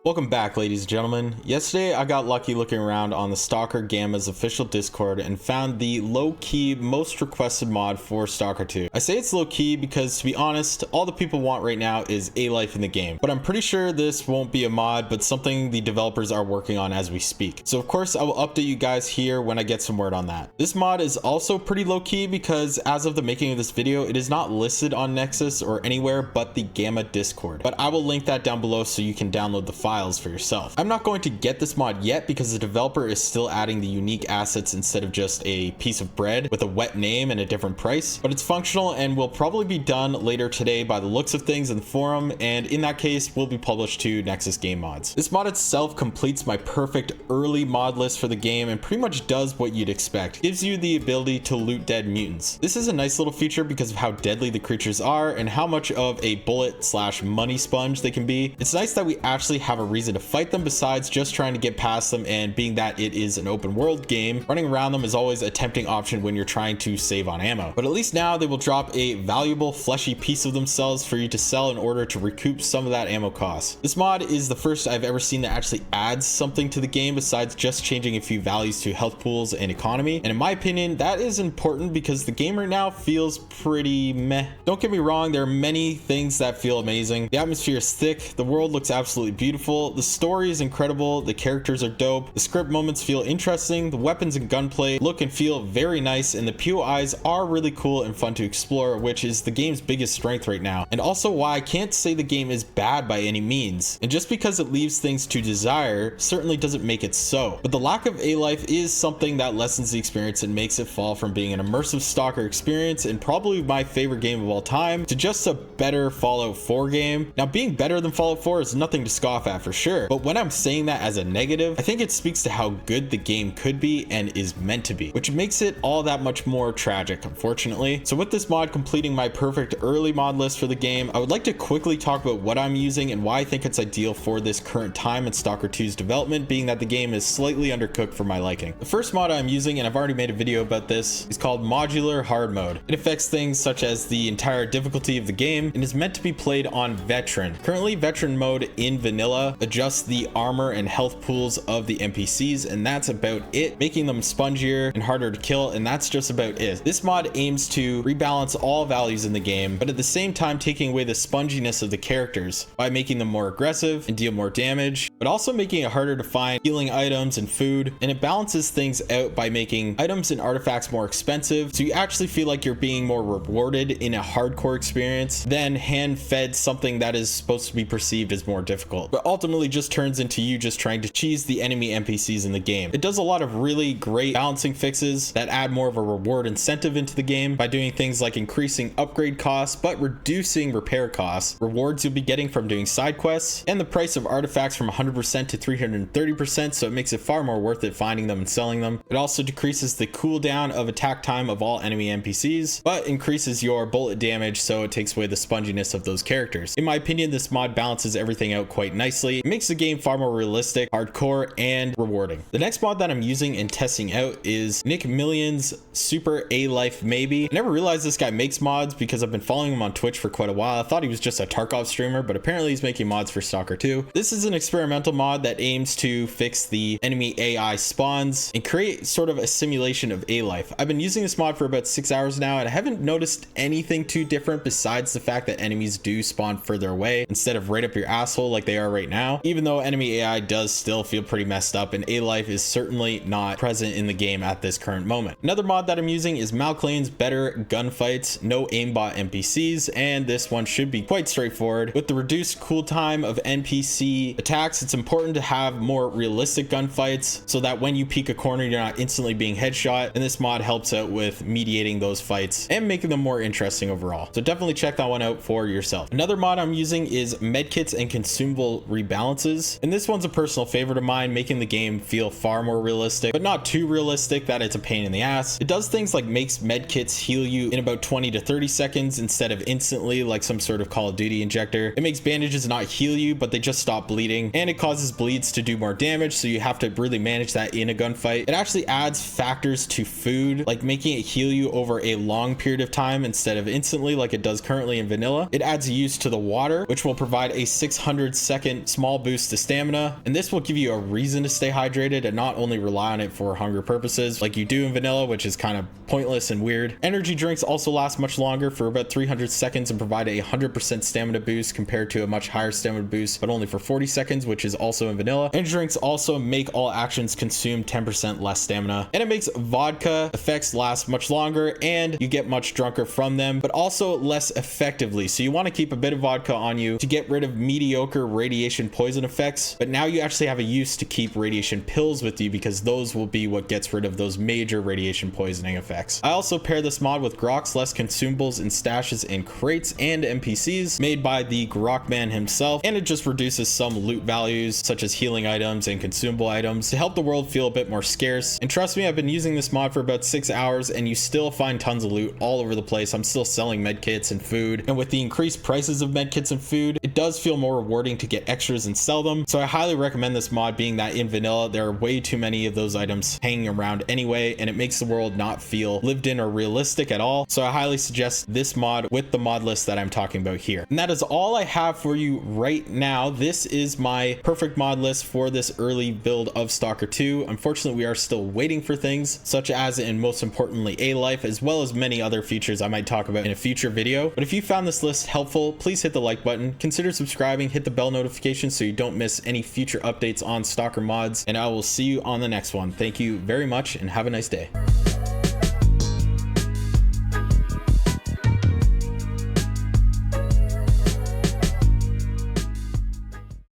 Welcome back, ladies and gentlemen. Yesterday I got lucky looking around on the Stalker Gamma's official Discord and found the low-key most requested mod for Stalker 2. I say it's low-key because, to be honest, all the people want right now is a life in the game. But I'm pretty sure this won't be a mod, but something the developers are working on as we speak. So of course I will update you guys here when I get some word on that. This mod is also pretty low-key because as of the making of this video, it is not listed on Nexus or anywhere but the Gamma Discord. But I will link that down below so you can download the files for yourself. I'm not going to get this mod yet because the developer is still adding the unique assets instead of just a piece of bread with a wet name and a different price, but it's functional and will probably be done later today by the looks of things in the forum, and in that case will be published to Nexus Game Mods. This mod itself completes my perfect early mod list for the game and pretty much does what you'd expect. It gives you the ability to loot dead mutants. This is a nice little feature because of how deadly the creatures are and how much of a bullet slash money sponge they can be. It's nice that we actually have a reason to fight them besides just trying to get past them, and being that it is an open world game, running around them is always a tempting option when you're trying to save on ammo. But at least now they will drop a valuable fleshy piece of themselves for you to sell in order to recoup some of that ammo cost. This mod is the first I've ever seen that actually adds something to the game besides just changing a few values to health pools and economy, and in my opinion that is important because the game right now feels pretty meh. Don't get me wrong, there are many things that feel amazing. The atmosphere is thick, the world looks absolutely beautiful, the story is incredible, the characters are dope, the script moments feel interesting, the weapons and gunplay look and feel very nice, and the POIs are really cool and fun to explore, which is the game's biggest strength right now, and also why I can't say the game is bad by any means. And just because it leaves things to desire certainly doesn't make it so, but the lack of a life is something that lessens the experience and makes it fall from being an immersive Stalker experience and probably my favorite game of all time to just a better Fallout 4 game. Now, being better than Fallout 4 is nothing to scoff at for sure, but when I'm saying that as a negative, I think it speaks to how good the game could be and is meant to be, which makes it all that much more tragic, unfortunately. So with this mod completing my perfect early mod list for the game, I would like to quickly talk about what I'm using and why I think it's ideal for this current time in Stalker 2's development, being that the game is slightly undercooked for my liking. The first mod I'm using, and I've already made a video about this, is called Modular Hard Mode. It affects things such as the entire difficulty of the game and is meant to be played on Veteran. Currently, Veteran mode in vanilla adjusts the armor and health pools of the NPCs, and that's about it, making them spongier and harder to kill, and that's just about it. This mod aims to rebalance all values in the game, but at the same time taking away the sponginess of the characters by making them more aggressive and deal more damage, but also making it harder to find healing items and food, and it balances things out by making items and artifacts more expensive, so you actually feel like you're being more rewarded in a hardcore experience than hand-fed something that is supposed to be perceived as more difficult, but ultimately just turns into you just trying to cheese the enemy NPCs in the game. It does a lot of really great balancing fixes that add more of a reward incentive into the game by doing things like increasing upgrade costs but reducing repair costs, rewards you'll be getting from doing side quests, and the price of artifacts from 100% to 330%, so it makes it far more worth it finding them and selling them. It also decreases the cooldown of attack time of all enemy NPCs but increases your bullet damage, so it takes away the sponginess of those characters. In my opinion, this mod balances everything out quite nicely. It makes the game far more realistic, hardcore, and rewarding. The next mod that I'm using and testing out is Nick Million's Super A Life Maybe. I never realized this guy makes mods because I've been following him on Twitch for quite a while. I thought he was just a Tarkov streamer, but apparently he's making mods for Stalker 2. This is an experimental mod that aims to fix the enemy AI spawns and create sort of a simulation of A Life. I've been using this mod for about 6 hours now, and I haven't noticed anything too different besides the fact that enemies do spawn further away instead of right up your asshole like they are right now, even though enemy AI does still feel pretty messed up and A Life is certainly not present in the game at this current moment. Another mod that I'm using is Malclane's Better Gunfights, no aimbot NPCs, and this one should be quite straightforward. With the reduced cool time of NPC attacks, it's important to have more realistic gunfights so that when you peek a corner you're not instantly being headshot, and this mod helps out with mediating those fights and making them more interesting overall. So definitely check that one out for yourself. Another mod I'm using is medkits and consumable rebalances, and this one's a personal favorite of mine, making the game feel far more realistic but not too realistic that it's a pain in the ass. It does things like makes medkits heal you in about 20 to 30 seconds instead of instantly like some sort of Call of Duty injector. It makes bandages not heal you but they just stop bleeding, and it causes bleeds to do more damage, so you have to really manage that in a gunfight. It actually adds factors to food, like making it heal you over a long period of time instead of instantly like it does currently in vanilla. It adds use to the water, which will provide a 600-second small boost to stamina, and this will give you a reason to stay hydrated and not only rely on it for hunger purposes like you do in vanilla, which is kind of pointless and weird. Energy drinks also last much longer for about 300 seconds and provide a 100% stamina boost compared to a much higher stamina boost, but only for 40 seconds, which is also in vanilla. Energy drinks also make all actions consume 10% less stamina, and it makes vodka effects last much longer and you get much drunker from them, but also less effectively. So you want to keep a bit of vodka on you to get rid of mediocre radiation poison effects, but now you actually have a use to keep radiation pills with you because those will be what gets rid of those major radiation poisoning effects. I also pair this mod with Grok's less consumables and stashes in crates and NPCs made by the Grok man himself, and it just reduces some loot values such as healing items and consumable items to help the world feel a bit more scarce. And trust me, I've been using this mod for about 6 hours and you still find tons of loot all over the place. I'm still selling medkits and food, and with the increased prices of medkits and food, it does feel more rewarding to get extras and sell them. So I highly recommend this mod, being that in vanilla there are way too many of those items hanging around anyway, and it makes the world not feel lived in or realistic at all. So I highly suggest this mod with the mod list that I'm talking about here. And that is all I have for you right now. This is my perfect mod list for this early build of Stalker 2. Unfortunately, we are still waiting for things such as, and most importantly, a life, as well as many other features I might talk about in a future video. But if you found this list helpful, please hit the like button, consider subscribing, hit the bell notification so you don't miss any future updates on Stalker mods, and I will see you on the next one. Thank you very much and have a nice day.